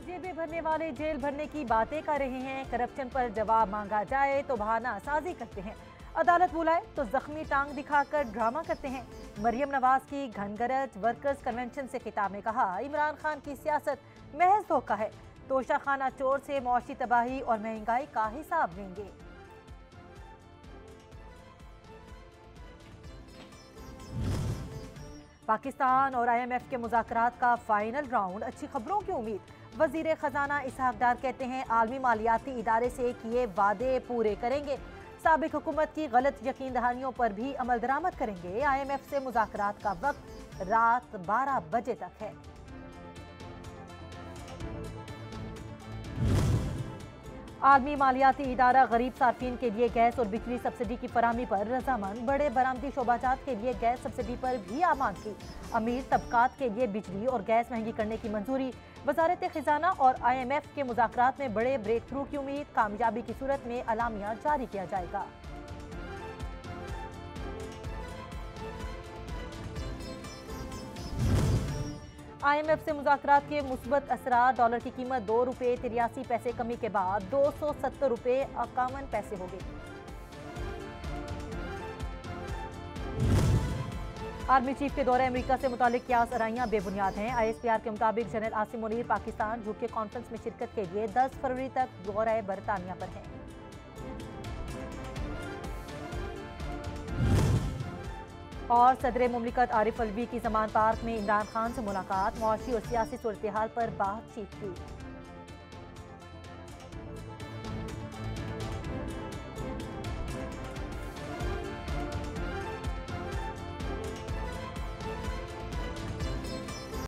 जेबें भरने वाले जेल भरने की बातें कर रहे हैं, करप्शन पर जवाब मांगा जाए तो बहाना साजी करते हैं, अदालत बुलाए तो जख्मी टांग दिखाकर ड्रामा करते हैं। मरियम नवाज की घनगरज वर्कर्स कन्वेंशन से खिताब में कहा, इमरान खान की सियासत महज धोखा है, तोशाखाना चोर से मुआशी तबाही और महंगाई का हिसाब लेंगे। पाकिस्तान और IMF के मुज़ाकरात का फाइनल राउंड, अच्छी खबरों की उम्मीद। वजीर खजाना इसहाक डार कहते हैं, आलमी मालियाती इदारे से किए वादे पूरे करेंगे, साबिक हुकूमत की गलत यकीन दहानियों पर भी अमल दरामद करेंगे। IMF से मुज़ाकरात का वक्त रात 12 बजे तक है। आलमी मालियाती इदारा गरीब सार्फिन के लिए गैस और बिजली सब्सिडी की फराहमी पर रजामंद, बड़े बरामदी शोबाजात के लिए गैस सब्सिडी पर भी आमादगी, अमीर तबकात के लिए बिजली और गैस महंगी करने की मंजूरी। वजारत खजाना और IMF के मुज़ाकरात में बड़े ब्रेक थ्रू की उम्मीद, कामयाबी की सूरत में अलामिया जारी किया जाएगा। IMF से मुज़ाकरात के मुस्बत असरार, डॉलर की कीमत 2 रुपये 83 पैसे कमी के बाद 270 रुपये 51 पैसे हो गई। आर्मी चीफ के दौरे अमेरिका से मुतालिक क्यास आराइयां बेबुनियाद हैं। ISPR के मुताबिक जनरल आसिम मुनीर पाकिस्तान झुक के कॉन्फ्रेंस में शिरकत के लिए 10 फरवरी तक दौरे बरतानिया पर हैं। और सदर मुमलिकत आरिफ अलवी की जमान पार्क में इमरान खान से मुलाकात, मुआशी और सियासी सूरत हाल पर बातचीत की।